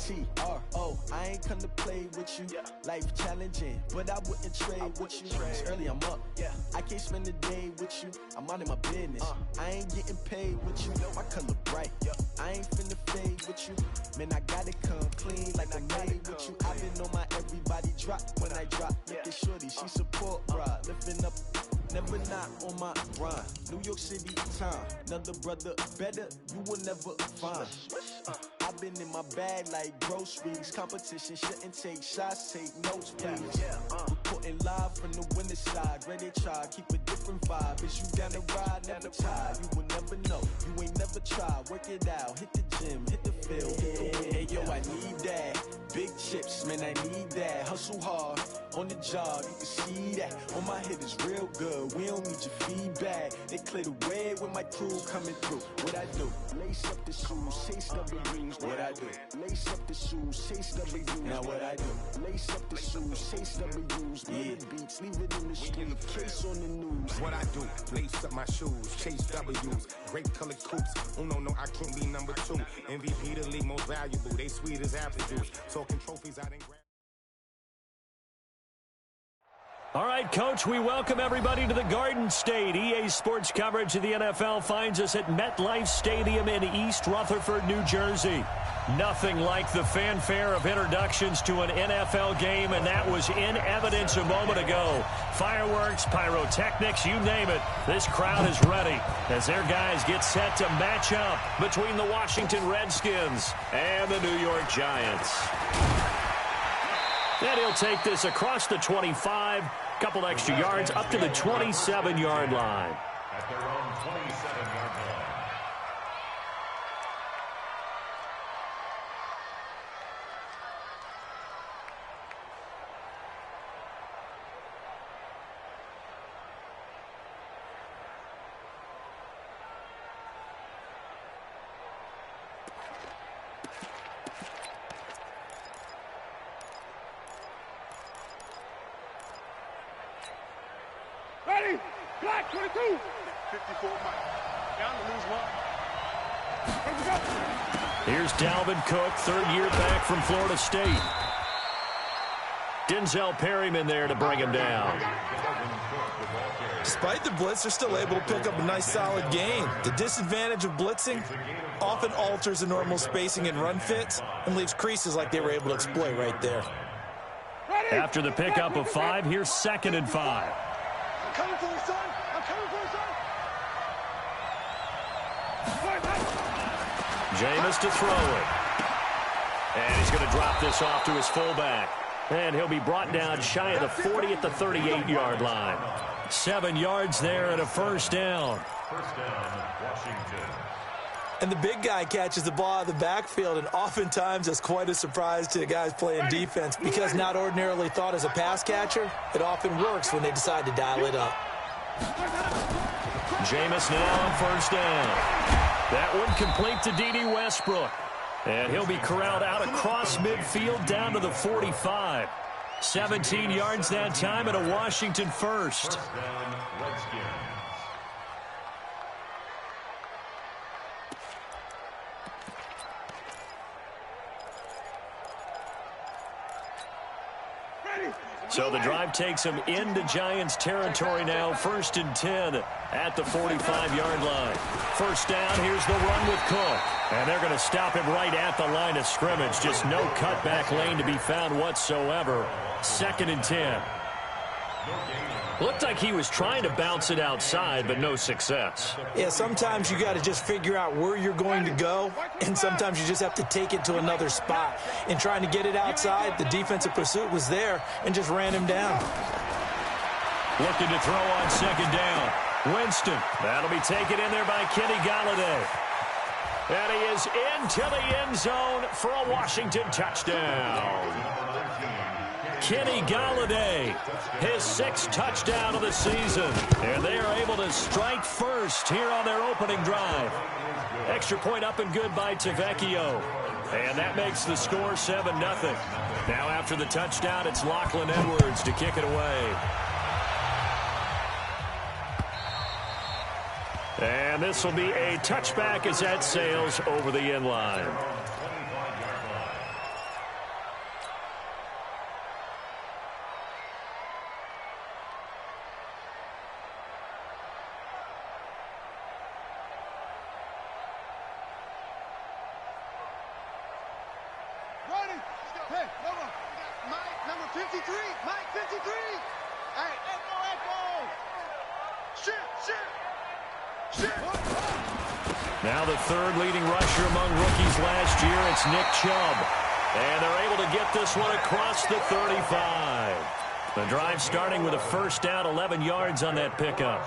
M20-RNR. I ain't come to play with you. Life challenging, but I wouldn't trade with you. It's early, I'm up. I can't spend a day with you. I'm out in my business. I ain't getting paid with you. My color bright. I ain't finna fade with you. Man, I gotta come clean like I made with you. I've been on my everybody drop when I drop. Look at shorty, she support, bruh. Lifting up, never not on my grind. New York City time, another brother better, you will never find. I've been in my bag like groceries. Competition shouldn't take shots, take notes, please. Reporting live from the winter side. Ready to try, keep a different vibe. Is you down the ride, never tired. You will never know, you ain't never tried. Work it out, hit the gym, hit the field, hit the win. Hey yo, I need that. Big chips, man, I need that. Hustle hard, on the job, you can see that. On my hit is real good, we don't need your feedback. They clear the way with my crew coming through. What I do? Lace up the shoes, chase double U's. What I do? Lace up the shoes, chase double U's. Now what I do? Lace up the shoes, chase double U's. Beats, leave it in the street, case on the news. What I do? Lace up my shoes, chase W's. Great colored coops. Oh no, I can't be number 2. MVP the league, most valuable. They sweet as apple juice. Talking trophies I didn't grab. All right, Coach, we welcome everybody to the Garden State. EA Sports coverage of the NFL finds us at MetLife Stadium in East Rutherford, New Jersey. Nothing like the fanfare of introductions to an NFL game, and that was in evidence a moment ago. Fireworks, pyrotechnics, you name it. This crowd is ready as their guys get set to match up between the Washington Redskins and the New York Giants. And he'll take this across the 25, couple extra yards up to the 27-yard line. At their own 27-yard line. Ready, black 22, 54 Mike, down to lose one. Here's Dalvin Cook, third year back from Florida State. Denzel Perryman there to bring him down. Despite the blitz, they're still able to pick up a nice solid gain. The disadvantage of blitzing often alters the normal spacing and run fits and leaves creases like they were able to exploit right there. After the pickup of 5, here's 2nd and 5. I'm coming for you, son. I'm coming for you, son. Jameis to throw it. And he's going to drop this off to his fullback. And he'll be brought down shy of the 40 at the 38-yard line. 7 yards there and a first down. First down, Washington. And the big guy catches the ball out of the backfield, and oftentimes it's quite a surprise to the guys playing defense because not ordinarily thought as a pass catcher, it often works when they decide to dial it up. Jameis now on first down. That one complete to D.D. Westbrook. And he'll be corralled out across midfield down to the 45. 17 yards that time and a Washington first. First down, Redskins. So the drive takes him into Giants territory now. 1st and 10 at the 45-yard line. First down, here's the run with Cook. And they're going to stop him right at the line of scrimmage. Just no cutback lane to be found whatsoever. 2nd and 10. Looked like he was trying to bounce it outside, but no success. Yeah, sometimes you got to just figure out where you're going to go, and sometimes you just have to take it to another spot. In trying to get it outside, the defensive pursuit was there and just ran him down. Looking to throw on 2nd down. Winston. That'll be taken in there by Kenny Golladay. And he is into the end zone for a Washington touchdown. Kenny Golladay, his 6th touchdown of the season. And they are able to strike first here on their opening drive. Extra point up and good by Tavecchio. And that makes the score 7-0. Now after the touchdown, it's Lachlan Edwards to kick it away. And this will be a touchback as that sails over the end line. Hey, Mike, number 53. Mike, 53. Hey, echo. Shit. Now the third leading rusher among rookies last year, it's Nick Chubb. And they're able to get this one across the 35. The drive starting with a first down, 11 yards on that pickup.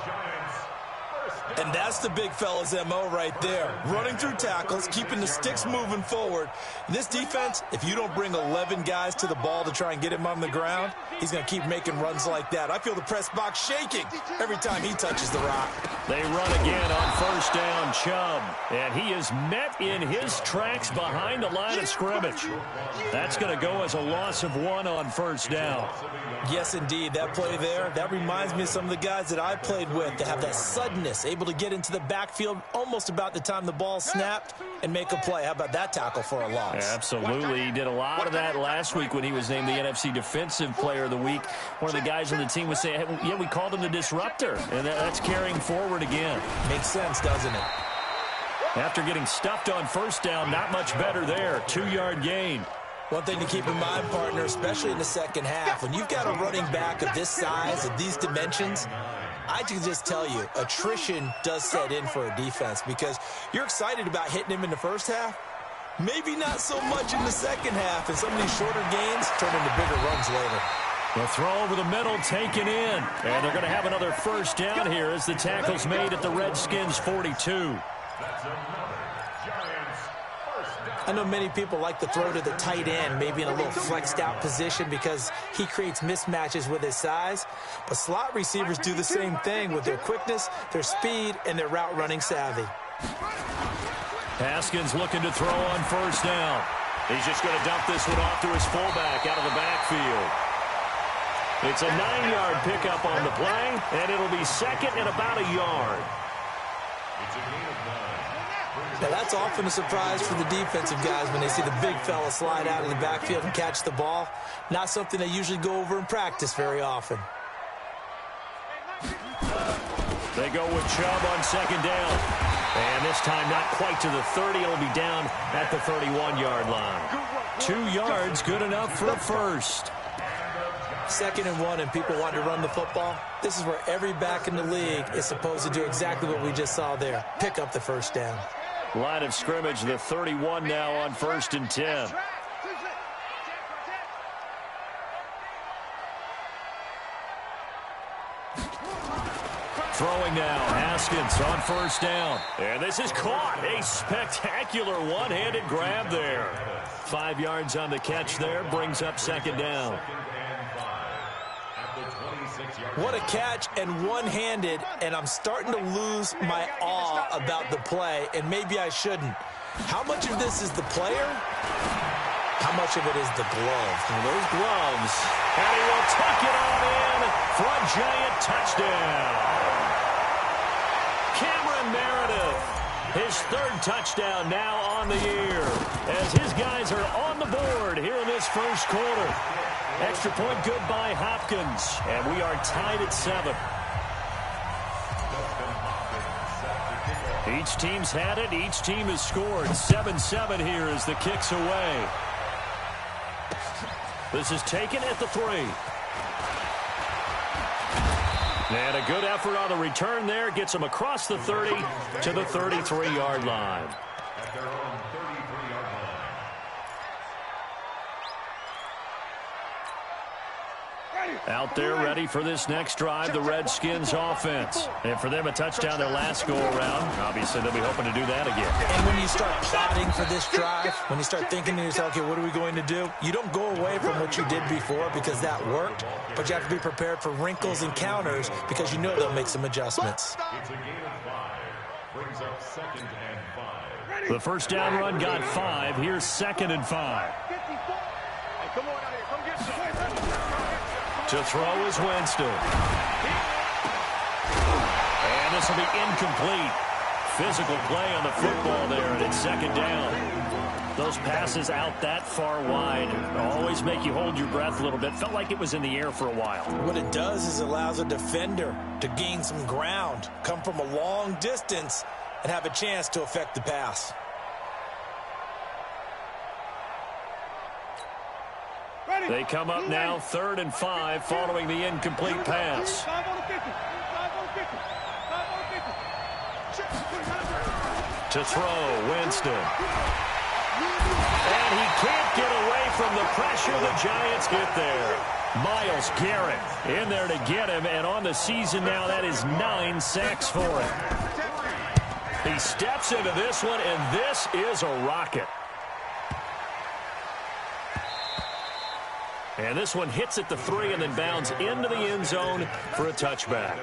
And that's the big fella's MO right there. Running through tackles, keeping the sticks moving forward. This defense, if you don't bring 11 guys to the ball to try and get him on the ground, he's going to keep making runs like that. I feel the press box shaking every time he touches the rock. They run again on first down, Chubb. And he is met in his tracks behind the line of scrimmage. That's going to go as a loss of 1 on first down. Yes, indeed. That play there, that reminds me of some of the guys that I played with that have that suddenness, able to get into the backfield almost about the time the ball snapped and make a play. How about that tackle for a loss? Absolutely. He did a lot of that last week when he was named the NFC Defensive Player of the Week. One of the guys on the team was saying, hey, yeah, we called him the disruptor. And that's carrying forward again. Makes sense, doesn't it? After getting stuffed on first down, not much better there. 2-yard gain. One thing to keep in mind, partner, especially in the second half, when you've got a running back of this size, of these dimensions, I can just tell you, attrition does set in for a defense because you're excited about hitting him in the first half. Maybe not so much in the second half, and some of these shorter gains turn into bigger runs later. The throw over the middle taken in, and they're going to have another first down here as the tackle's made at the Redskins' 42. I know many people like to throw to the tight end, maybe in a little flexed out position because he creates mismatches with his size. But slot receivers do the same thing with their quickness, their speed, and their route running savvy. Haskins looking to throw on first down. He's just going to dump this one off to his fullback out of the backfield. It's a 9-yard pickup on the play, and it'll be second and about a yard. Now, that's often a surprise for the defensive guys when they see the big fella slide out of the backfield and catch the ball. Not something they usually go over in practice very often. They go with Chubb on second down. And this time not quite to the 30. It'll be down at the 31-yard line. 2 yards, good enough for a first. 2nd and 1 and people want to run the football. This is where every back in the league is supposed to do exactly what we just saw there. Pick up the first down. Line of scrimmage, the 31 now on 1st and 10. Throwing now, Haskins on first down. And this is caught. A spectacular one-handed grab there. 5 yards on the catch there, brings up second down. What a catch and one-handed, and I'm starting to lose my awe about the play, and maybe I shouldn't. How much of this is the player? How much of it is the glove? And those gloves, and he will tuck it on in for a giant touchdown. Cameron Meredith, his 3rd touchdown now on the year, as his guys are on the board here in this first quarter. Extra point good by Hopkins, and we are tied at 7. Each team's had it. Each team has scored. 7-7 here as the kick's away. This is taken at the 3. And a good effort on the return there. Gets him across the 30 to the 33-yard line. At their own 33-yard line. Out there ready for this next drive, the Redskins offense. And for them, a touchdown their last go-around. Obviously, they'll be hoping to do that again. And when you start plotting for this drive, when you start thinking to yourself, okay, what are we going to do? You don't go away from what you did before because that worked, but you have to be prepared for wrinkles and counters because you know they'll make some adjustments. It's a gain of 5. Brings up 2nd and 5. The first down run got 5. Here's 2nd and 5. Come on out here. Come get some. To throw is Winston. And this will be incomplete. Physical play on the football there, and it's 2nd down. Those passes out that far wide always make you hold your breath a little bit. Felt like it was in the air for a while. What it does is allows a defender to gain some ground, come from a long distance, and have a chance to affect the pass. They come up now 3rd and 5 following the incomplete pass. 5 on the 50. 5 on the 50. 5 on the 50. To throw, Winston. And he can't get away from the pressure. The Giants get there. Myles Garrett in there to get him, and on the season now, that is 9 sacks for him. He steps into this one, and this is a rocket. And this one hits at the 3 and then bounds into the end zone for a touchback.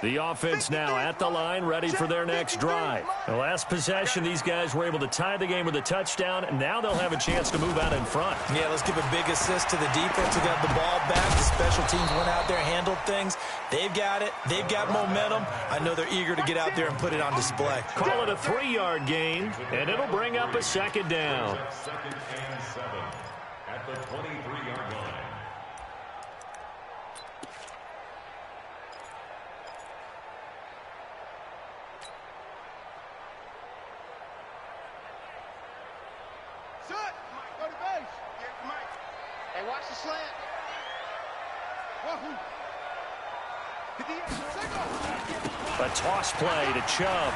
The offense now at the line, ready for their next drive. The last possession, these guys were able to tie the game with a touchdown, and now they'll have a chance to move out in front. Yeah, let's give a big assist to the defense who got the ball back. The special teams went out there, handled things. They've got it. They've got momentum. I know they're eager to get out there and put it on display. Call it a 3-yard gain, and it'll bring up a 2nd down. 2nd and 7 at the 23-yard line. Go to base. Yeah, Mike. Hey, watch the slant. Wahoo. A toss play to Chubb.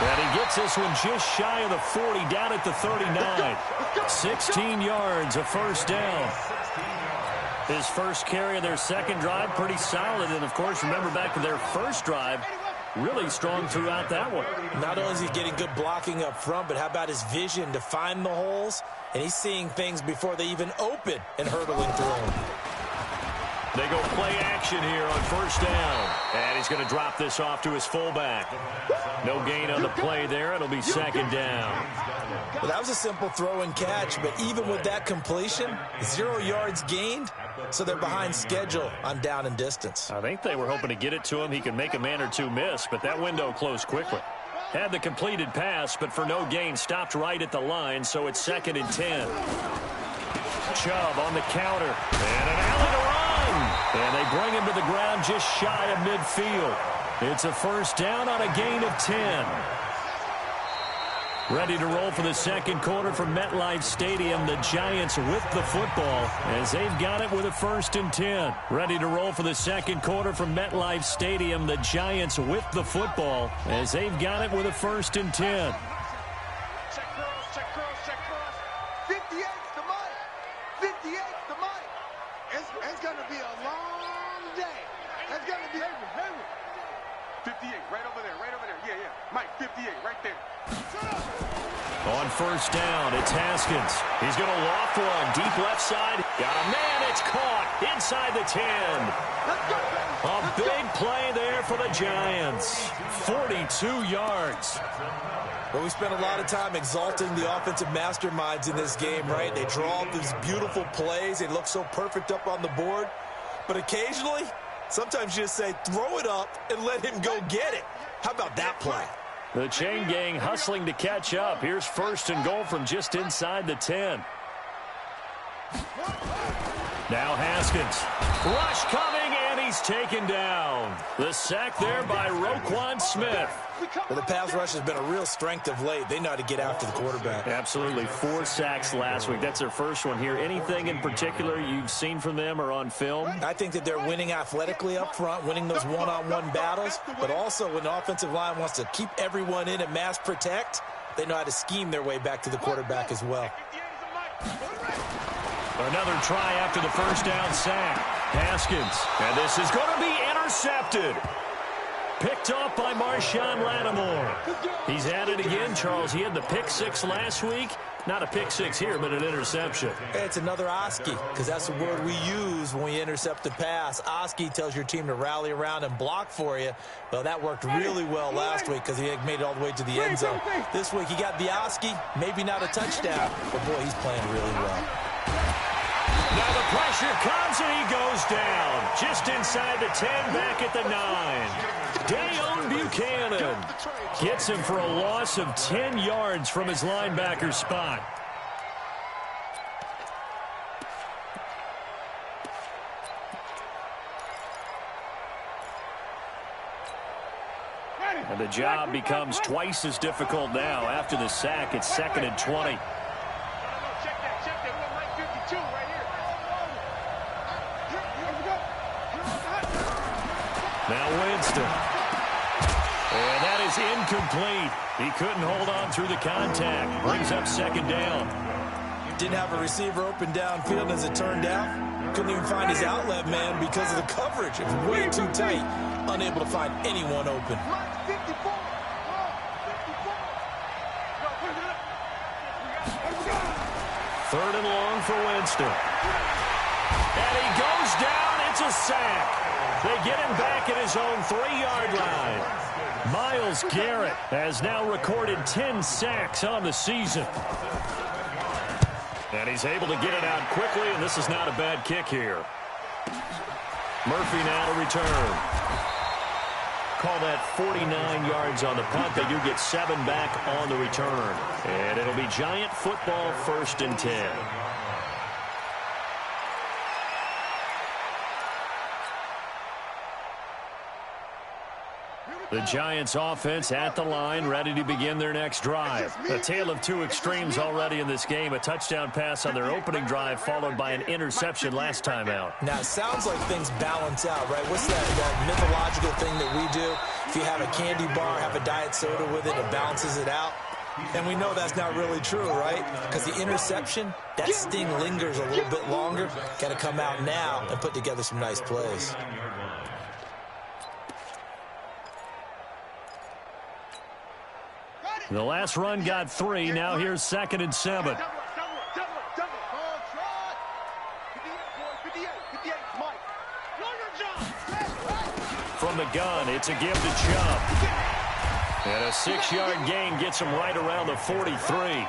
And he gets this one just shy of the 40, down at the 39. 16 yards, a 1st down. His first carry of their 2nd drive, pretty solid. And, of course, remember back to their 1st drive, really strong throughout that one. Not only is he getting good blocking up front, but how about his vision to find the holes? And he's seeing things before they even open and hurdling through them. They go play action here on 1st down. And he's going to drop this off to his fullback. No gain on the play there. It'll be 2nd down. Well, that was a simple throw and catch, but even with that completion, 0 yards gained, so they're behind schedule on down and distance. I think they were hoping to get it to him. He could make a man or two miss, but that window closed quickly. Had the completed pass, but for no gain, stopped right at the line, so it's 2nd and 10. Chubb on the counter, and an alley to run. And they bring him to the ground just shy of midfield. It's a 1st down on a gain of 10. Ready to roll for the 2nd quarter from MetLife Stadium. The Giants with the football as they've got it with a 1st and 10. Ready to roll for the 2nd quarter from MetLife Stadium. The Giants with the football as they've got it with a 1st and 10. Check cross, check cross, check cross. 58 to Mike. 58 to Mike. It's going to be a long day. It's going to be 58, right over there, right over there. Yeah, yeah. Mike, 58, right there. On 1st down, it's Haskins. He's going to loft one. Deep left side. Got a man. It's caught inside the 10. A big play there for the Giants. 42 yards. Well, we spent a lot of time exalting the offensive masterminds in this game, right? They draw up these beautiful plays. They look so perfect up on the board. But occasionally, sometimes you just say, throw it up and let him go get it. How about that play? The chain gang hustling to catch up. Here's 1st and goal from just inside the 10. Now Haskins. Rush coming, and he's taken down. The sack there by Roquan Smith. Well, the pass rush has been a real strength of late. They know how to get after the quarterback. Absolutely. 4 sacks last week. That's their first one here. Anything in particular you've seen from them or on film? I think that they're winning athletically up front, winning those one-on-one battles, but also when the offensive line wants to keep everyone in and mass protect, they know how to scheme their way back to the quarterback as well. Another try after the 1st down sack. Haskins. And this is going to be intercepted. Picked off by Marshawn Lattimore. He's at it again, Charles. He had the pick 6 last week. Not a pick 6 here, but an interception. It's another Oski, because that's the word we use when we intercept a pass. Oski tells your team to rally around and block for you. Well, that worked really well last week because he made it all the way to the end zone. This week he got the Oski, maybe not a touchdown, but boy, he's playing really well. Now the pressure comes and he goes down. Just inside the 10, back at the 9. Dayon Buchanan gets him for a loss of 10 yards from his linebacker spot. And the job becomes twice as difficult now. After the sack, it's 2nd and 20. Check that. We got Mike 52 right here. Now Winston. And that is incomplete. He couldn't hold on through the contact. Brings up 2nd down. Didn't have a receiver open downfield as it turned out. Couldn't even find his outlet man because of the coverage. It was way too tight. Unable to find anyone open. Mike 54. 3rd and long for Winston. And he goes down. It's a sack. They get him back at his own 3-yard line. Myles Garrett has now recorded 10 sacks on the season. And he's able to get it out quickly, and this is not a bad kick here. Murphy now to return. Call that 49 yards on the punt. They do get 7 back on the return. And it'll be Giant football, 1st and 10. The Giants offense at the line, ready to begin their next drive. A tale of two extremes already in this game. A touchdown pass on their opening drive, followed by an interception last time out. Now, it sounds like things balance out, right? What's that mythological thing that we do? If you have a candy bar, have a diet soda with it, it balances it out. And we know that's not really true, right? Because the interception, that sting lingers a little bit longer. Got to come out now and put together some nice plays. The last run got 3. Now here's 2nd and 7. From the gun, it's a give to Chubb. And a 6-yard gain gets him right around the 43.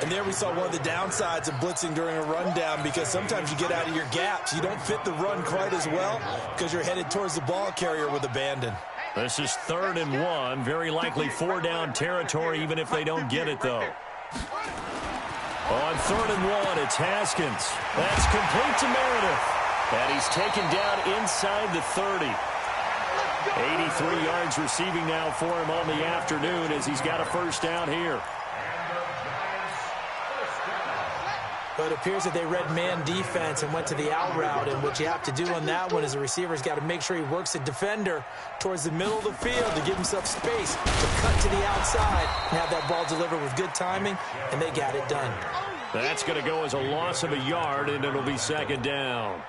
And there we saw one of the downsides of blitzing during a rundown, because sometimes you get out of your gaps. You don't fit the run quite as well because you're headed towards the ball carrier with abandon. This is 3rd and 1. Very likely 4-down territory, even if they don't get it, though. On 3rd and 1, it's Haskins. That's complete to Meredith. And he's taken down inside the 30. 83 yards receiving now for him on the afternoon as he's got a 1st down here. But it appears that they read man defense and went to the out route. And what you have to do on that one is the receiver's got to make sure he works the defender towards the middle of the field to give himself space to cut to the outside and have that ball delivered with good timing, and they got it done. That's going to go as a loss of a yard, and it'll be 2nd down.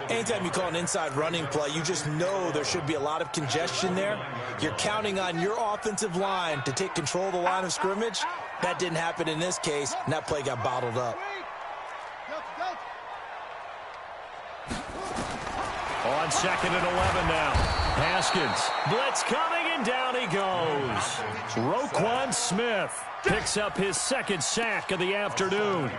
Anytime you call an inside running play, you just know there should be a lot of congestion there. You're counting on your offensive line to take control of the line of scrimmage. That didn't happen in this case, and that play got bottled up. On 2nd and 11 now. Haskins. Blitz coming, and down he goes. Roquan Smith picks up his 2nd sack of the afternoon.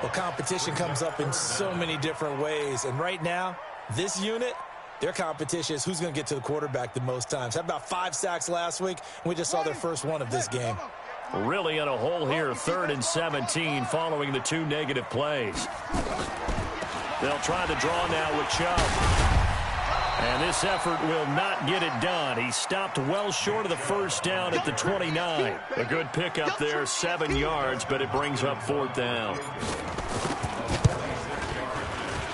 Well, competition comes up in so many different ways. And right now, this unit, their competition is who's going to get to the quarterback the most times. Had about 5 sacks last week, and we just saw their first one of this game. Really in a hole here, 3rd and 17 following the 2 negative plays. They'll try the draw now with Chubb. And this effort will not get it done. He stopped well short of the 1st down at the 29. A good pickup there, 7 yards, but it brings up 4th down.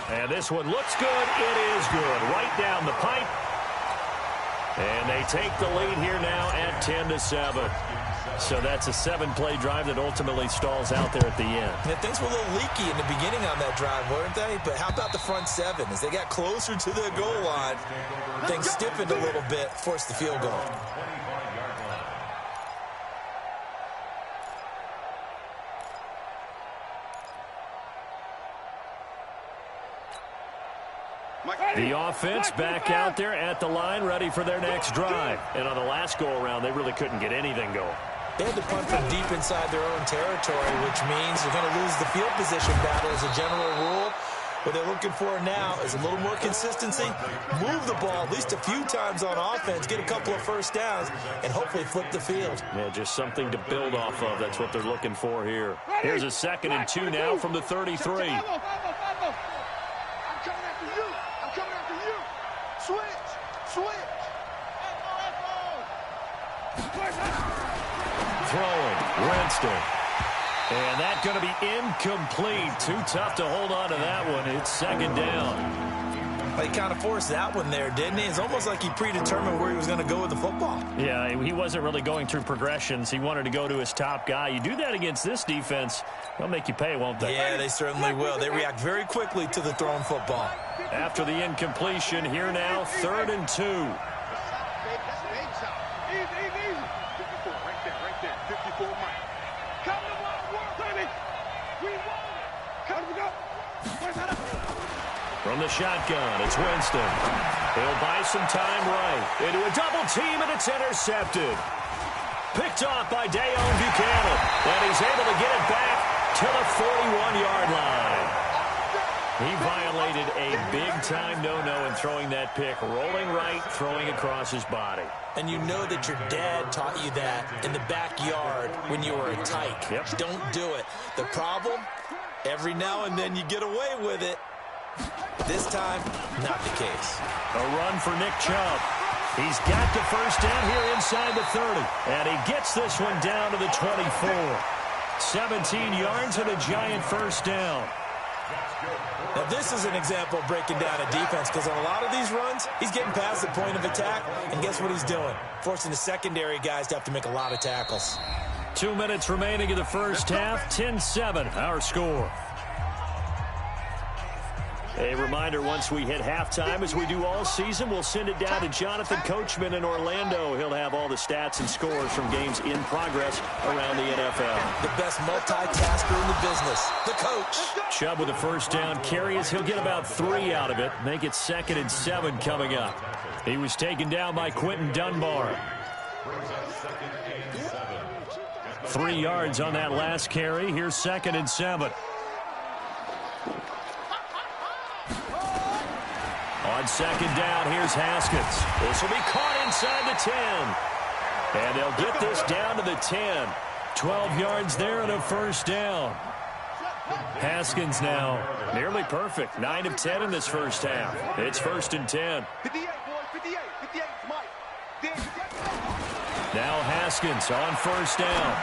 And this one looks good. It is good. Right down the pipe. And they take the lead here now at 10-7. So that's a 7-play drive that ultimately stalls out there at the end. And things were a little leaky in the beginning on that drive, weren't they? But how about the front 7? As they got closer to the goal line, things stiffened a little bit, forced the field goal. The offense back out there at the line, ready for their next drive. And on the last go-around, they really couldn't get anything going. They had to punt from deep inside their own territory, which means they're going to lose the field position battle as a general rule. What they're looking for now is a little more consistency, move the ball at least a few times on offense, get a couple of 1st downs, and hopefully flip the field. Yeah, just something to build off of. That's what they're looking for here. Here's a 2nd and 2 now from the 33. I'm coming after you. I'm coming after you. Switch. Throwing, Winston. And that's going to be incomplete. Too tough to hold on to that one. It's second down. He kind of forced that one there, didn't he? It's almost like he predetermined where he was going to go with the football. Yeah, he wasn't really going through progressions. He wanted to go to his top guy. You do that against this defense, they'll make you pay, won't they? Yeah, they certainly will. They react very quickly to the thrown football. After the incompletion, here now, 3rd and 2. Easy. 54, right there. 54 Mike. Come to work, baby. We want it. Come to go. From the shotgun, it's Winston. He'll buy some time right. Into a double team, and it's intercepted. Picked off by Dayon Buchanan. And he's able to get it back to the 41-yard line. He violated a big-time no-no in throwing that pick. Rolling right, throwing across his body. And you know that your dad taught you that in the backyard when you were a tyke. Yep. Don't do it. The problem, every now and then you get away with it. This time, not the case. A run for Nick Chubb. He's got the first down here inside the 30. And he gets this one down to the 24. 17 yards and a giant first down. Now, this is an example of breaking down a defense because on a lot of these runs, he's getting past the point of attack, and guess what he's doing? Forcing the secondary guys to have to make a lot of tackles. 2 minutes remaining in the first half. 10-7, our score. A reminder, once we hit halftime, as we do all season, we'll send it down to Jonathan Coachman in Orlando. He'll have all the stats and scores from games in progress around the NFL. The best multitasker in the business, the coach. Chubb with the first down carry as he'll get about 3 out of it. Make it 2nd and 7 coming up. He was taken down by Quentin Dunbar. 3 yards on that last carry. Here's 2nd and 7. On second down, here's Haskins. This will be caught inside the 10. And they'll get this down to the 10. 12 yards there and a first down. Haskins now nearly perfect. 9 of 10 in this first half. It's 1st and 10. 58, boys. 58, Mike. Now Haskins on first down.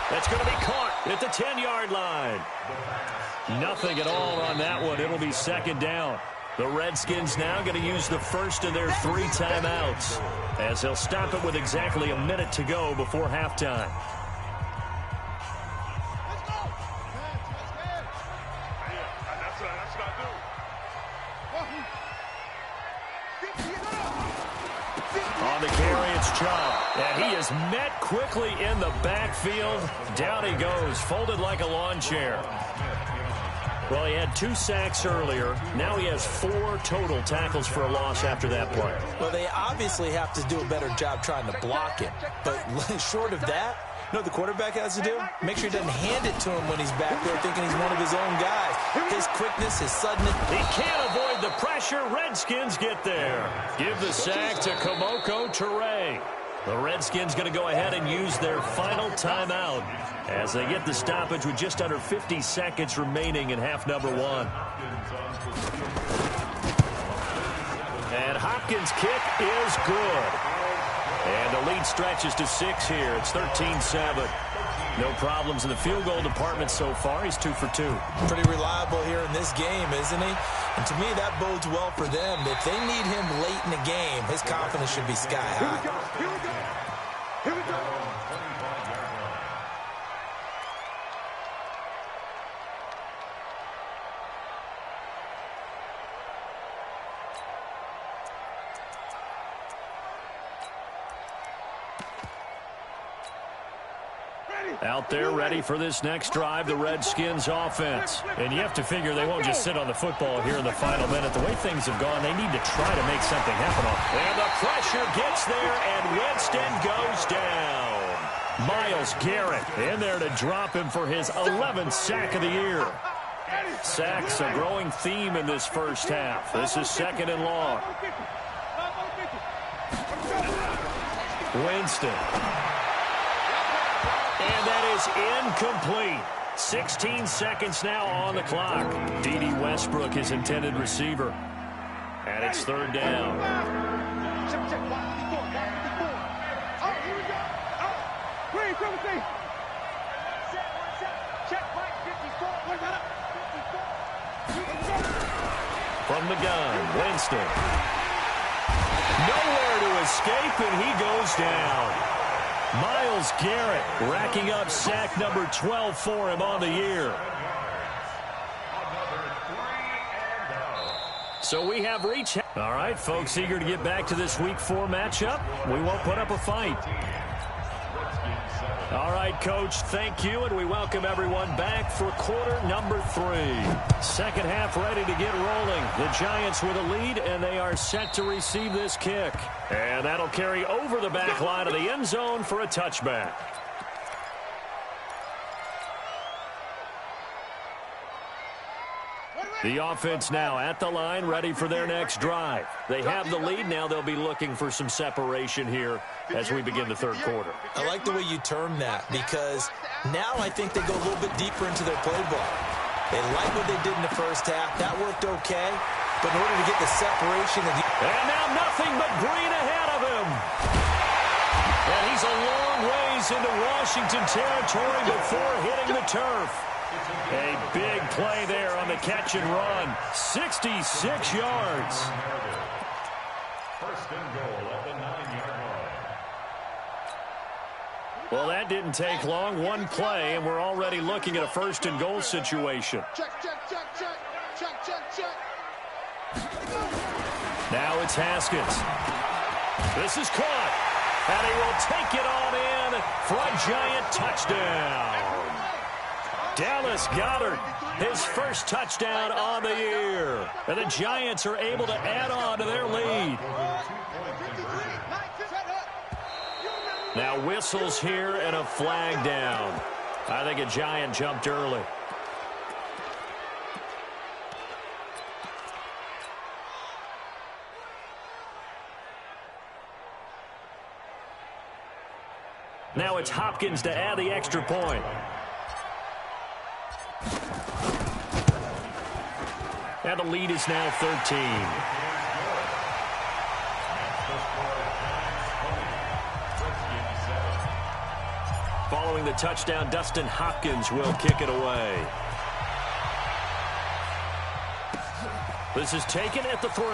That's going to be caught at the 10-yard line. Nothing at all on that one. It'll be second down. The Redskins now going to use the first of their 3 timeouts as they'll stop it with exactly a minute to go before halftime. On the carry, it's Chubb. And he is met quickly in the backfield. Down he goes, folded like a lawn chair. Well, he had 2 sacks earlier. Now he has 4 total tackles for a loss after that play. Well, they obviously have to do a better job trying to block it. But short of that, you know what the quarterback has to do? Make sure he doesn't hand it to him when he's back there thinking he's one of his own guys. His quickness, his suddenness. He can't avoid the pressure. Redskins get there. Give the sack to Komoko Toure. The Redskins going to go ahead and use their final timeout as they get the stoppage with just under 50 seconds remaining in half number 1. And Hopkins' kick is good. And the lead stretches to 6 here. It's 13-7. No problems in the field goal department so far. He's 2 for 2. Pretty reliable here in this game, isn't he? And to me, that bodes well for them. If they need him late in the game, his confidence should be sky high. Here we go. Here we go. Out there ready for this next drive, the Redskins offense. And you have to figure they won't just sit on the football here in the final minute. The way things have gone, they need to try to make something happen. And the pressure gets there, and Winston goes down. Myles Garrett in there to drop him for his 11th sack of the year. Sacks a growing theme in this first half. This is 2nd and long. Winston. And that is incomplete. 16 seconds now on the clock. D.D. Westbrook, his intended receiver. And it's 3rd down. From the gun, Winston. Nowhere to escape, and he goes down. Myles Garrett racking up sack number 12 for him on the year. So we have reached. All right, folks, eager to get back to this Week 4 matchup. We won't put up a fight. All right, Coach, thank you, and we welcome everyone back for quarter number 3. Second half ready to get rolling. The Giants with a lead, and they are set to receive this kick. And that'll carry over the back line of the end zone for a touchback. The offense now at the line, ready for their next drive. They have the lead. Now they'll be looking for some separation here as we begin the third quarter. I like the way you term that, because now I think they go a little bit deeper into their playbook. They like what they did in the first half. That worked okay. But in order to get the separation... And now nothing but green ahead of him. And he's a long ways into Washington territory before hitting the turf. A big play there on the catch and run. 66 yards. First and goal at the 9-yard line. Well, that didn't take long. One play, and we're already looking at a first and goal situation. Check, check, check, check. Check, check, check. Now it's Haskins. This is caught. And he will take it on in for a Giant touchdown. Dallas Goedert, his first touchdown on the year. And the Giants are able to add on to their lead. Now whistles here and a flag down. I think a Giant jumped early. Now it's Hopkins to add the extra point. And the lead is now 13. Following the touchdown, Dustin Hopkins will kick it away. This is taken at the 3.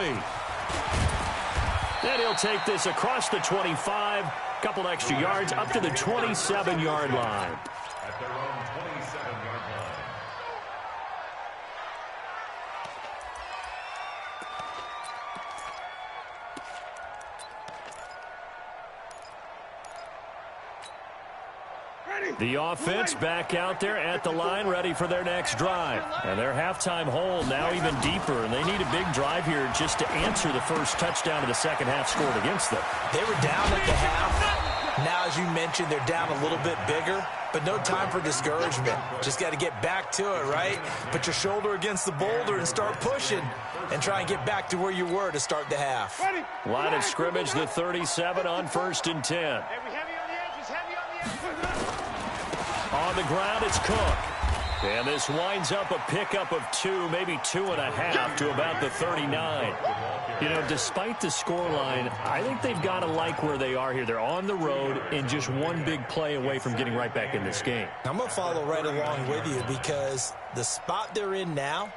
And he'll take this across the 25. Couple extra yards up to the 27-yard line. At their own 27-yard line. The offense back out there at the line, ready for their next drive. And their halftime hole now even deeper, and they need a big drive here just to answer the first touchdown of the second half scored against them. They were down at the half. Now, as you mentioned, they're down a little bit bigger, but no time for discouragement. Just got to get back to it, right? Put your shoulder against the boulder and start pushing and try and get back to where you were to start the half. Line of scrimmage, the 37 on 1st and 10. On the ground, it's Cook. And this winds up a pickup of 2, maybe 2.5 to about the 39. You know, despite the scoreline, I think they've got to like where they are here. They're on the road and just one big play away from getting right back in this game. I'm going to follow right along with you because the spot they're in now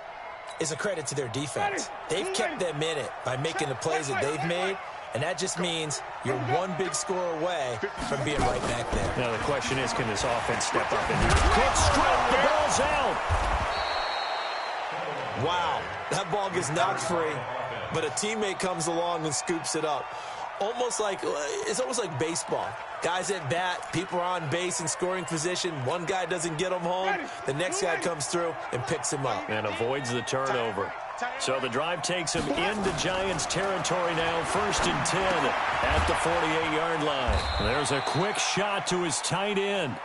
is a credit to their defense. They've kept them in it by making the plays that they've made. And that just means you're one big score away from being right back there. Now the question is, can this offense step up and good strip? The ball's out. Wow, that ball gets knocked free, but a teammate comes along and scoops it up. It's almost like baseball. Guys at bat, people are on base in scoring position. One guy doesn't get him home. The next guy comes through and picks him up. And avoids the turnover. So the drive takes him into Giants territory now, 1st and 10 at the 48-yard line. There's a quick shot to his tight end.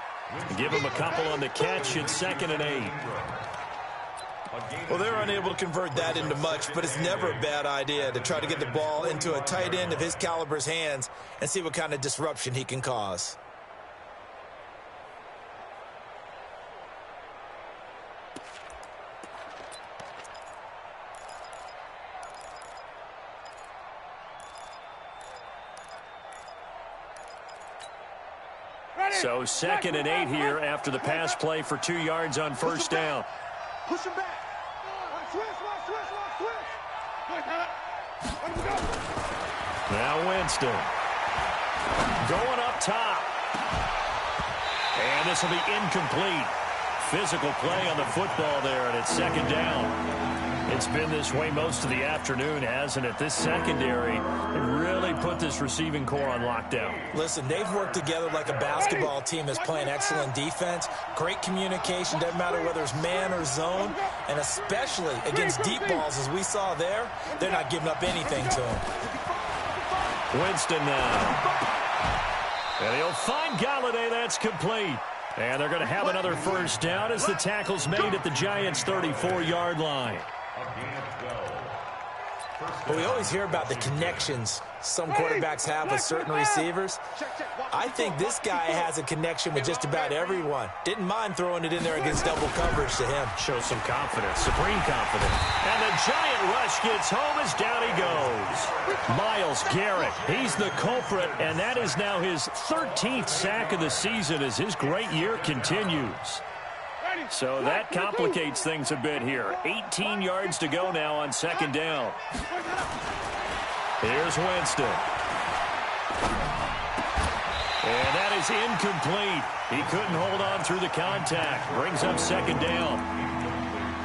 Give him a couple on the catch at 2nd and 8. Well, they're unable to convert that into much, but it's never a bad idea to try to get the ball into a tight end of his caliber's hands and see what kind of disruption he can cause. So 2nd and 8 here after the pass play for 2 yards on first down. Push him back. Switch. Now Winston. Going up top. And this will be incomplete. Physical play on the football there, and it's 2nd down. It's been this way most of the afternoon, hasn't it? This secondary really put this receiving core on lockdown. Listen, they've worked together like a basketball team that's playing excellent defense. Great communication, doesn't matter whether it's man or zone, and especially against deep balls, as we saw there, they're not giving up anything to him. Winston now. And he'll find Galladay. That's complete. And they're going to have another first down as the tackle's made at the Giants' 34-yard line. Well, we always hear about the connections some quarterbacks have with certain receivers. I think this guy has a connection with just about everyone. Didn't mind throwing it in there against double coverage to him. Shows some confidence, supreme confidence. And the giant rush gets home as down he goes. Myles Garrett, he's the culprit, and that is now his 13th sack of the season as his great year continues. So that complicates things a bit here. 18 yards to go now on 2nd down. Here's Winston. And that is incomplete. He couldn't hold on through the contact. Brings up 2nd down.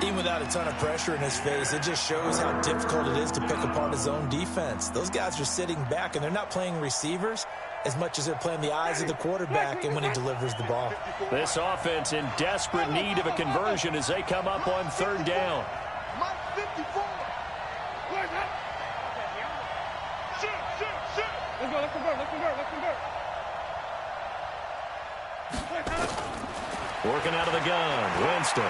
Even without a ton of pressure in his face, it just shows how difficult it is to pick apart his own defense. Those guys are sitting back, and they're not playing receivers as much as they're playing the eyes of the quarterback and when he delivers the ball. This offense in desperate need of a conversion as they come up on 3rd down. Working out of the gun, Winston.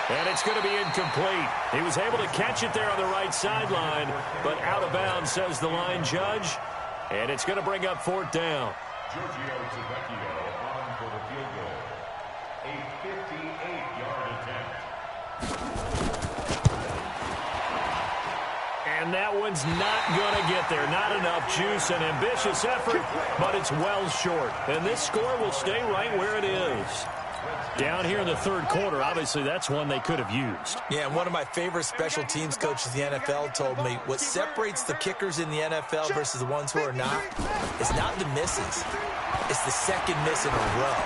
And it's going to be incomplete. He was able to catch it there on the right sideline, but out of bounds, says the line judge. And it's going to bring up 4th down. Giorgio Tavecchio on for the field goal. A 58-yard attempt. And that one's not going to get there. Not enough juice, an ambitious effort, but it's well short. And this score will stay right where it is. Down here in the 3rd quarter, obviously that's one they could have used. Yeah, and one of my favorite special teams coaches in the NFL told me what separates the kickers in the NFL versus the ones who are not is not the misses. It's the 2nd miss in a row.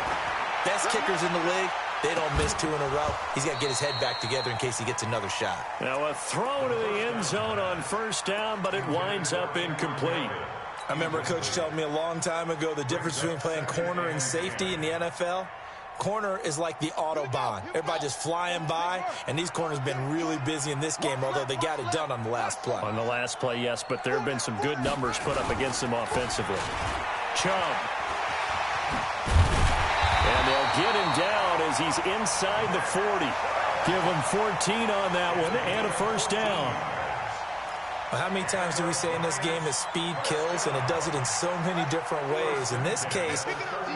Best kickers in the league, they don't miss 2 in a row. He's got to get his head back together in case he gets another shot. Now a throw to the end zone on 1st down, but it winds up incomplete. I remember a coach telling me a long time ago the difference between playing corner and safety in the NFL. Corner is like the Autobahn. Everybody just flying by, and these corners have been really busy in this game, although they got it done on the last play. On the last play, yes, but there have been some good numbers put up against them offensively. Chubb. And they'll get him down as he's inside the 40. Give him 14 on that one and a 1st down. Well, how many times do we say in this game that speed kills, and it does it in so many different ways? In this case,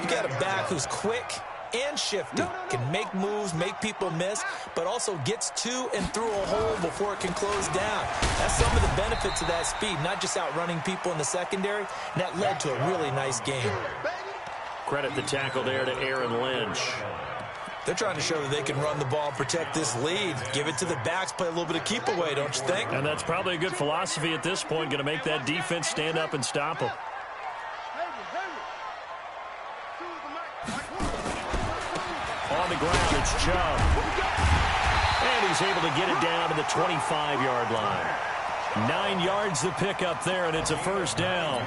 you got a back who's quick and shifty, can make moves, make people miss, but also gets to and through a hole before it can close down. That's some of the benefits of that speed, not just outrunning people in the secondary, and that led to a really nice game. Credit the tackle there to Aaron Lynch. They're trying to show that they can run the ball and protect this lead. Give it to the backs, play a little bit of keep away, don't you think? And that's probably a good philosophy at this point, going to make that defense stand up and stop them. On the ground, it's Chubb. And he's able to get it down to the 25-yard line. 9 yards to pick up there, and it's a 1st down.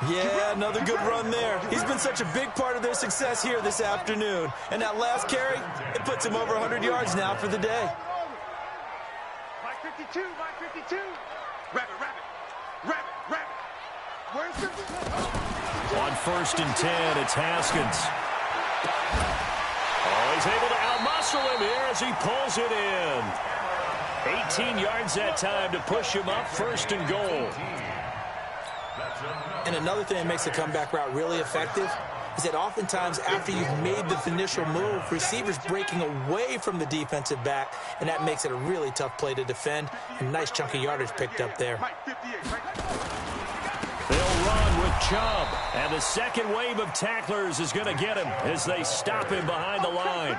Yeah, another good run there. He's been such a big part of their success here this afternoon. And that last carry, it puts him over 100 yards now for the day. Mike 52. Rabbit. Where's the... On 1st and 10, it's Haskins. Oh, he's able to outmuscle him here as he pulls it in. 18 yards that time to push him up, 1st and goal. And another thing that makes the comeback route really effective is that oftentimes after you've made the initial move, receivers breaking away from the defensive back, and that makes it a really tough play to defend. A nice chunk of yardage picked up there. They'll run with Chubb. And the second wave of tacklers is going to get him as they stop him behind the line.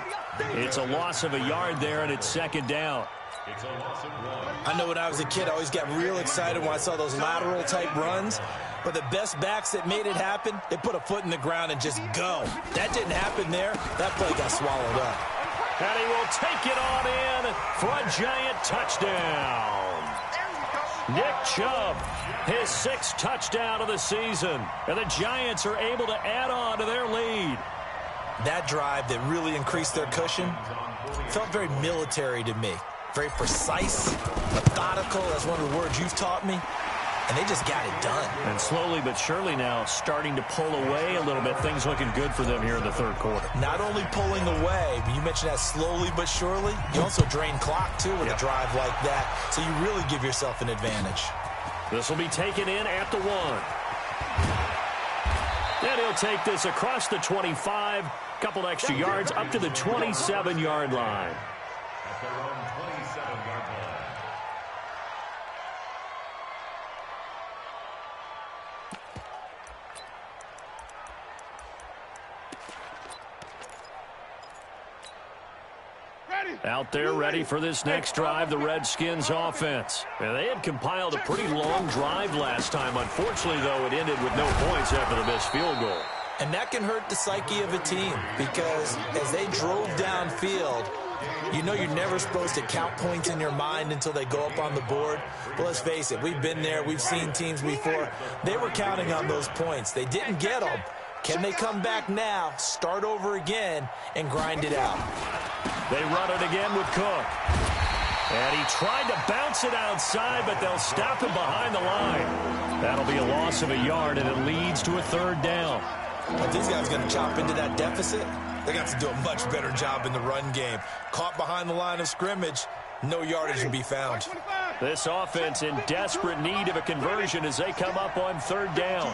It's a loss of a yard there, and it's second down. It's a loss of 1. I know when I was a kid, I always got real excited when I saw those lateral-type runs. But the best backs that made it happen, they put a foot in the ground and just go. That didn't happen there. That play got swallowed up. And he will take it on in for a giant touchdown. Nick Chubb, his 6th touchdown of the season. And the Giants are able to add on to their lead. That drive that really increased their cushion felt very military to me. Very precise, methodical, that's one of the words you've taught me. And they just got it done. And slowly but surely now starting to pull away a little bit. Things looking good for them here in the third quarter. Not only pulling away, but you mentioned that slowly but surely. You also drain clock, too, with a drive like that. So you really give yourself an advantage. This will be taken in at the 1. And he'll take this across the 25. Couple extra yards up to the 27-yard line. At their own 27-yard line. Out there ready for this next drive, the Redskins offense. And they had compiled a pretty long drive last time. Unfortunately, though, it ended with no points after the missed field goal. And that can hurt the psyche of a team because as they drove downfield, you know you're never supposed to count points in your mind until they go up on the board. But let's face it, we've been there. We've seen teams before. They were counting on those points. They didn't get them. Can they come back now, start over again, and grind it out? They run it again with Cook. And he tried to bounce it outside, but they'll stop him behind the line. That'll be a loss of a yard, and it leads to a 3rd down. If these guys are going to chop into that deficit, they got to do a much better job in the run game. Caught behind the line of scrimmage, no yardage to be found. This offense in desperate need of a conversion as they come up on 3rd down.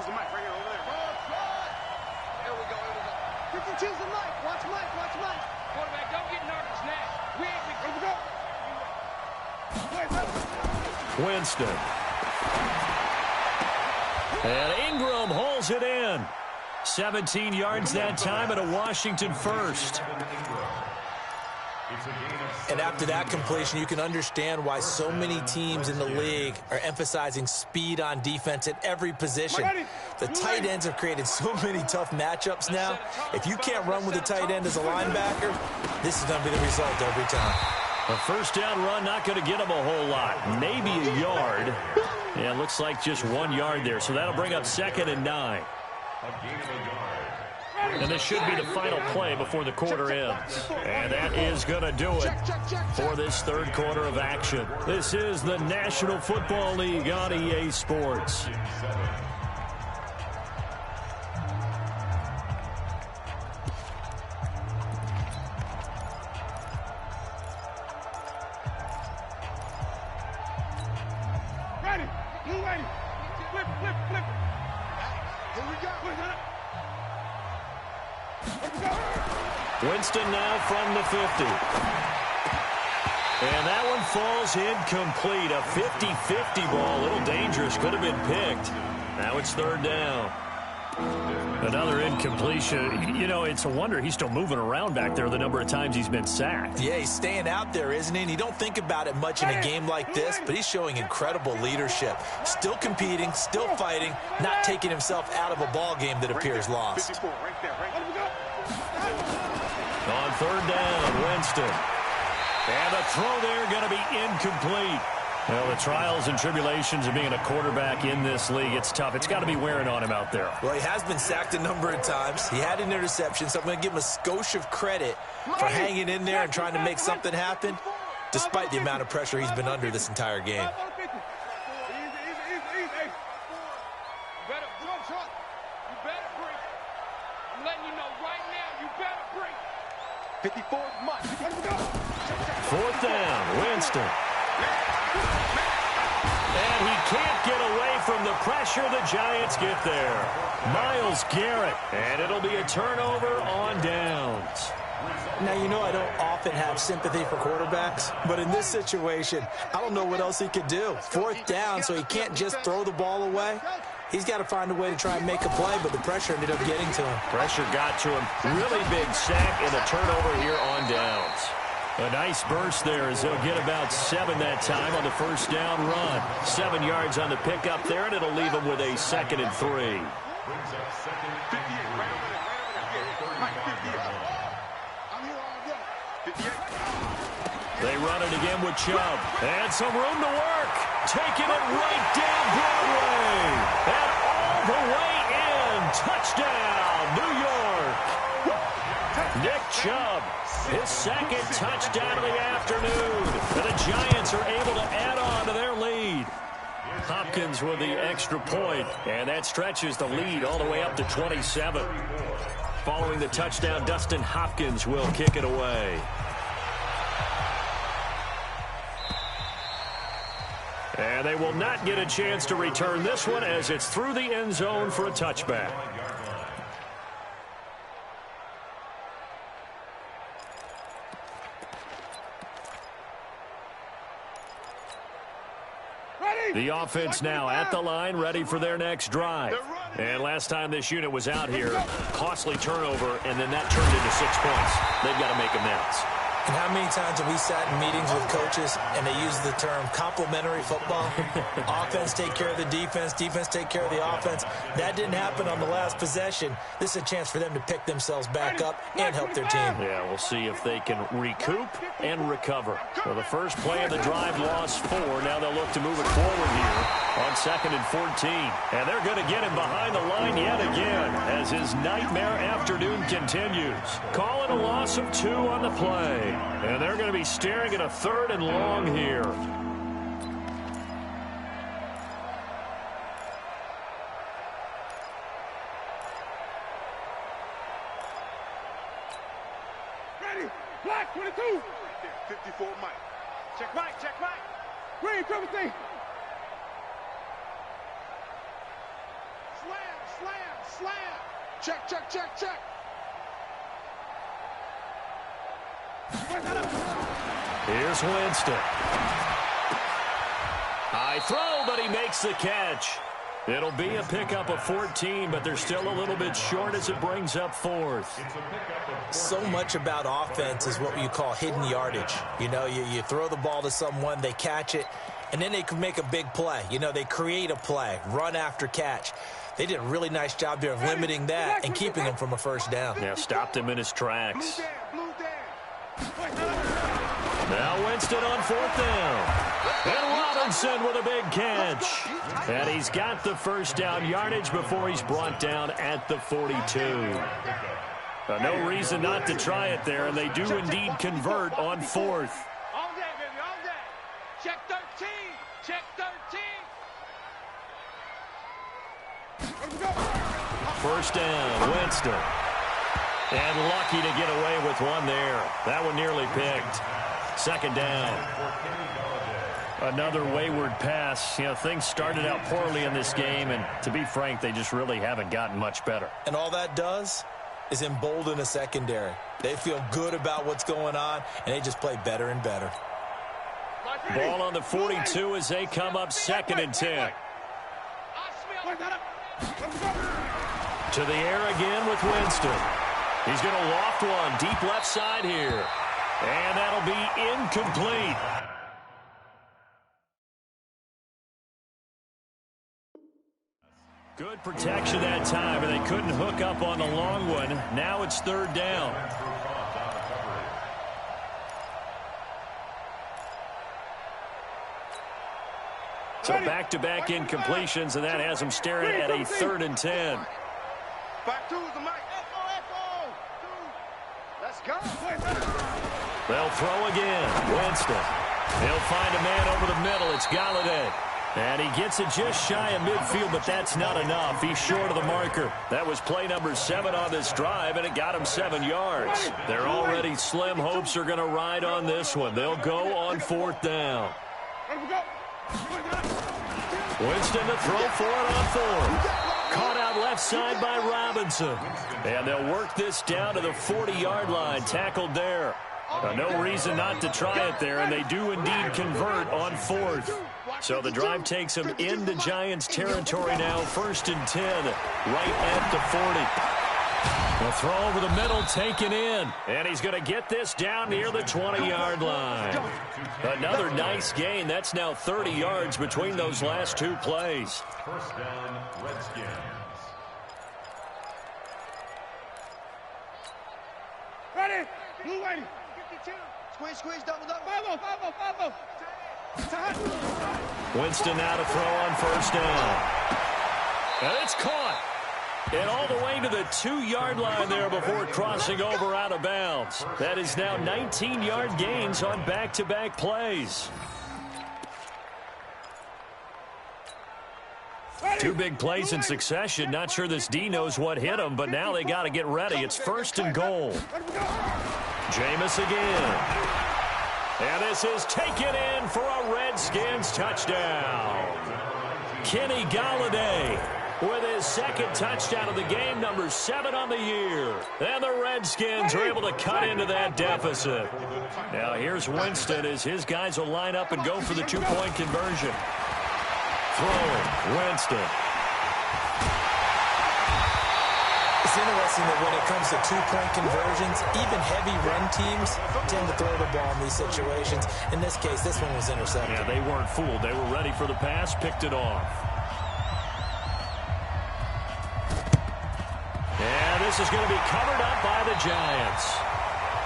Choose the mic. Watch Mike. Watch Mike. Quarterback, don't get nervous now. We ain't go. Winston. And Ingram holds it in. 17 yards that time and a Washington first. And after that completion, you can understand why so many teams in the league are emphasizing speed on defense at every position. The tight ends have created so many tough matchups now. If you can't run with a tight end as a linebacker, this is going to be the result every time. A first down run, not going to get him a whole lot. Maybe a yard. Yeah, it looks like just 1 yard there. So that'll bring up 2nd and 9. And this should be the final play before the quarter ends. And that is going to do it for this 3rd quarter of action. This is the National Football League on EA Sports. Ready. You ready. Flip. Here we go. Winston now from the 50. And that one falls incomplete. A 50-50 ball. A little dangerous. Could have been picked. Now it's 3rd down. Another incompletion. You know, it's a wonder he's still moving around back there the number of times he's been sacked. Yeah, he's staying out there, isn't he? And you don't think about it much in a game like this, but he's showing incredible leadership. Still competing, still fighting, not taking himself out of a ball game that appears lost. On 3rd down, Winston. And the throw there going to be incomplete. Well, the trials and tribulations of being a quarterback in this league, it's tough. It's got to be wearing on him out there. Well, he has been sacked a number of times. He had an interception, so I'm going to give him a skosh of credit for hanging in there and trying to make something happen, despite the amount of pressure he's been under this entire game. I'm letting you know right now, you better break. 54 much. 4th down, Winston. And he can't get away from the pressure. The Giants get there. Myles Garrett. And it'll be a turnover on downs. Now, you know I don't often have sympathy for quarterbacks, but in this situation, I don't know what else he could do. 4th down, so he can't just throw the ball away. he's got to find a way to try and make a play, but the pressure ended up getting to him. Pressure got to him. Really big sack and a turnover here on downs. A nice burst there as they'll get about 7 that time on the first down run. 7 yards on the pickup there, and it'll leave them with a 2nd and 3. Brings up second. 58, right over there, Mike, 58. I'm here all day. 58. They run it again with Chubb. And some room to work. Taking it right down Broadway. And all the way in. Touchdown, New York. Nick Chubb, his 2nd touchdown of the afternoon. And the Giants are able to add on to their lead. Hopkins with the extra point, and that stretches the lead all the way up to 27. Following the touchdown, Dustin Hopkins will kick it away. And they will not get a chance to return this one as it's through the end zone for a touchback. The offense now at the line, ready for their next drive. And last time this unit was out here, costly turnover, and then that turned into 6 points. They've got to make amends. And how many times have we sat in meetings with coaches and they use the term complementary football? Offense take care of the defense, defense take care of the offense. That didn't happen on the last possession. This is a chance for them to pick themselves back up and help their team. Yeah, we'll see if they can recoup and recover. Well, the first play of the drive lost 4. Now they'll look to move it forward here on 2nd and 14. And they're going to get him behind the line yet again as his nightmare afternoon continues. Calling a loss of 2 on the play. And they're going to be staring at a 3rd and long here. Ready, black 22. 54 Mike. Check Mike, check Mike. Green, triple C. Slam, slam, slam. Check, check, check, check. Here's Winston. High throw, but he makes the catch. It'll be a pickup of 14, but they're still a little bit short as it brings up 4th. So much about offense is what you call hidden yardage. You know, you throw the ball to someone, they catch it, and then they can make a big play. You know, they create a play, run after catch. They did a really nice job there of limiting that and keeping him from a first down. Yeah, stopped him in his tracks. Now Winston on 4th down. And Robinson with a big catch. And he's got the first down yardage before he's brought down at the 42. No reason not to try it there, and they do indeed convert on 4th. All day, baby, all day. Check 13. Check 13. First down, Winston. And lucky to get away with one there. That one nearly picked. 2nd down. Another wayward pass. You know, things started out poorly in this game, and to be frank, they just really haven't gotten much better. And all that does is embolden a secondary. They feel good about what's going on, and they just play better and better. Ball on the 42 as they come up 2nd and 10. To the air again with Winston. He's going to loft one deep left side here. And that'll be incomplete. Good protection that time, and they couldn't hook up on the long one. Now it's 3rd down. So back-to-back incompletions, and that has them staring at a 3rd and 10. Back to the mic. Echo. Let's go. They'll throw again. Winston. He'll find a man over the middle. It's Galladay. And he gets it just shy of midfield, but that's not enough. He's short of the marker. That was play number 7 on this drive, and it got him 7 yards. Their already slim hopes are going to ride on this one. They'll go on 4th down. Winston to throw for it on 4th. Caught out left side by Robinson. And they'll work this down to the 40-yard line. Tackled there. No reason not to try it there, and they do indeed convert on 4th. So the drive takes him into Giants territory now. 1st and 10, right at the 40. The throw over the middle, taken in. And he's going to get this down near the 20-yard line. Another nice gain. That's now 30 yards between those last two plays. First down, Redskins. Ready? Blue waiting. 52. Squeeze, double. Follow. Winston now to throw on 1st down. And it's caught. And all the way to the 2-yard line there before crossing over out of bounds. That is now 19-yard gains on back-to-back plays. Two big plays in succession. Not sure this D knows what hit him, but now they got to get ready. It's 1st and goal. Jameis again. And this is taken in for a Redskins touchdown. Kenny Golladay with his 2nd touchdown of the game, number 7 on the year. And the Redskins are able to cut into that deficit. Now here's Winston as his guys will line up and go for the 2-point conversion. Throwing, Winston. It's interesting that when it comes to 2-point conversions, even heavy run teams tend to throw the ball in these situations. In this case, this one was intercepted. Yeah, they weren't fooled. They were ready for the pass, picked it off. And this is going to be covered up by the Giants.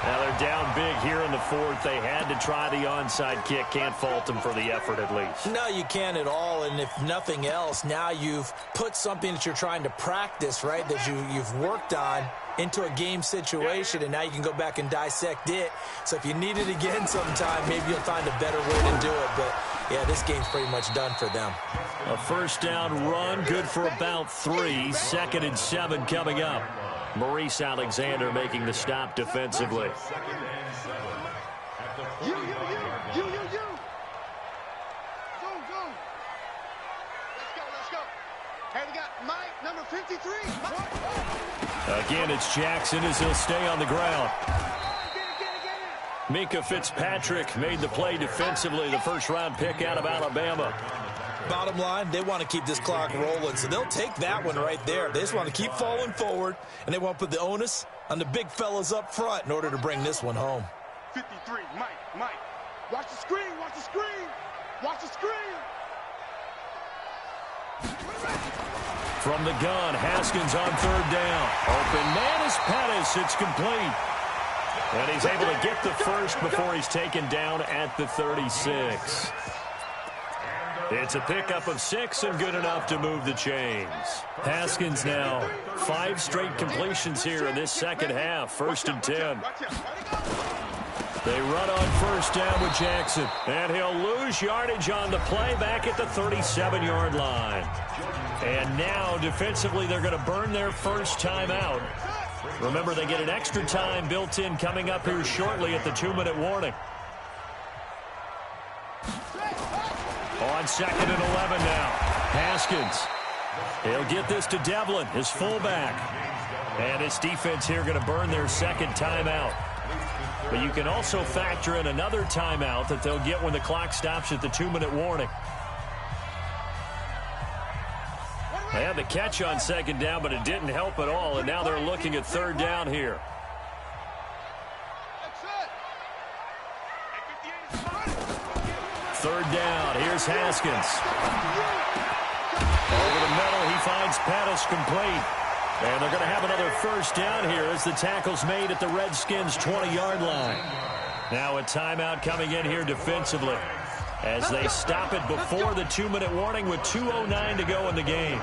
Now they're down big here in the 4th. They had to try the onside kick. Can't fault them for the effort at least. No, you can't at all. And if nothing else, now you've put something that you're trying to practice, right, that you've worked on into a game situation, and now you can go back and dissect it. So if you need it again sometime, maybe you'll find a better way to do it. But, yeah, this game's pretty much done for them. A 1st down run, good for about 3. 2nd and 7 coming up. Maurice Alexander making the stop defensively. You. Go. Let's go. Hey, we got Mike, number 53. Again, it's Jackson as he'll stay on the ground. Get it. Minka Fitzpatrick made the play defensively, the 1st-round pick out of Alabama. Bottom line, they want to keep this clock rolling, so they'll take that one right there. They just want to keep falling forward, and they want to put the onus on the big fellas up front in order to bring this one home. 53, Mike. Watch the screen. From the gun, Haskins on 3rd down. Open man is Pettis. It's complete. And he's able to get the 1st before he's taken down at the 36. It's a pickup of 6 and good enough to move the chains. Haskins now 5 straight completions here in this 2nd half. 1st and 10. They run on 1st down with Jackson. And he'll lose yardage on the play back at the 37-yard line. And now defensively they're going to burn their 1st timeout. Remember, they get an extra time built in coming up here shortly at the 2-minute warning. On 2nd and 11 now. Haskins. He'll get this to Devlin, his fullback. And his defense here going to burn their 2nd timeout. But you can also factor in another timeout that they'll get when the clock stops at the 2-minute warning. They had the catch on 2nd down, but it didn't help at all. And now they're looking at 3rd down here. 3rd down. Here's Haskins. Over the middle, he finds Pettis complete. And they're going to have another 1st down here as the tackle's made at the Redskins' 20-yard line. Now a timeout coming in here defensively as they stop it before the 2-minute warning with 2:09 to go in the game.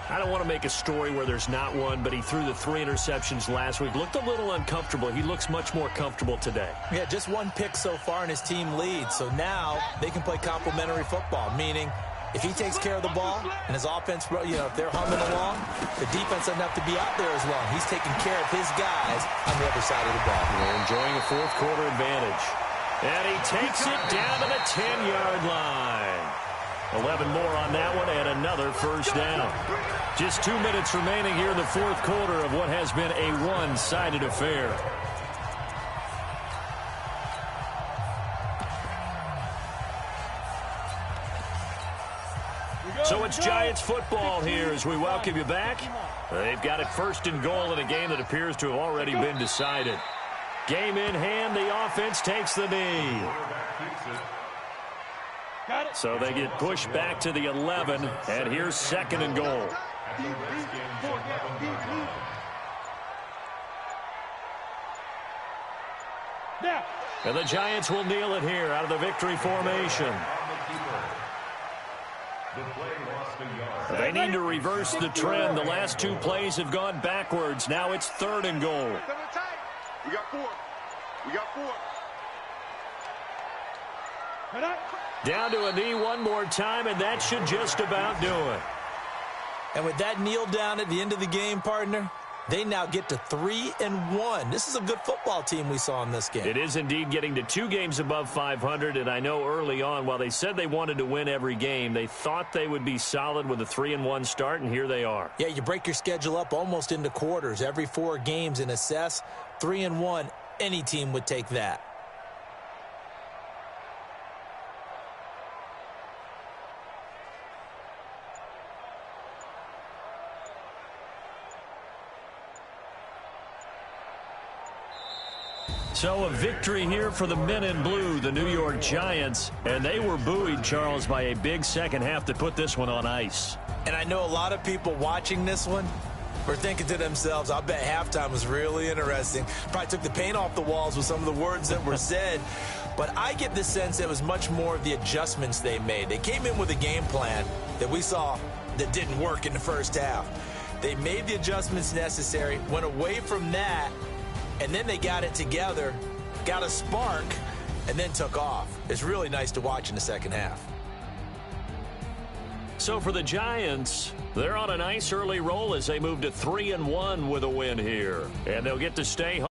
I don't want to make a story where there's not one, but he threw the 3 interceptions last week. Looked a little uncomfortable. He looks much more comfortable today. Yeah, just 1 pick so far and his team leads. So now they can play complementary football, meaning if he takes care of the ball and his offense, if they're humming along, the defense doesn't have to be out there as long. He's taking care of his guys on the other side of the ball. They're enjoying a 4th quarter advantage. And he takes it down to the 10-yard line. 11 more on that one and another 1st down. Just 2 minutes remaining here in the 4th quarter of what has been a one-sided affair. It's Giants football here as we welcome you back. They've got it first and goal in a game that appears to have already been decided. Game in hand, the offense takes the knee. So they get pushed back to the 11, and here's second and goal. And the Giants will kneel it here out of the victory formation. They need to reverse the trend. The last two plays have gone backwards. Now it's third and goal. We got four. We got four. Down to a knee one more time, and that should just about do it. And with that kneel down at the end of the game, partner, they now get to 3-1. This is a good football team we saw in this game. It is indeed getting to 2 games above 500, and I know early on, while they said they wanted to win every game, they thought they would be solid with a 3-1 start, and here they are. Yeah, you break your schedule up almost into quarters, every 4 games, and assess 3-1. Any team would take that. So a victory here for the men in blue, the New York Giants, and they were buoyed, Charles, by a big second half to put this one on ice. And I know a lot of people watching this one were thinking to themselves, I bet halftime was really interesting. Probably took the paint off the walls with some of the words that were said. But I get the sense it was much more of the adjustments they made. They came in with a game plan that we saw that didn't work in the first half. They made the adjustments necessary, went away from that, and then they got it together, got a spark, and then took off. It's really nice to watch in the second half. So for the Giants, they're on a nice early roll as they move to 3-1 with a win here. And they'll get to stay home.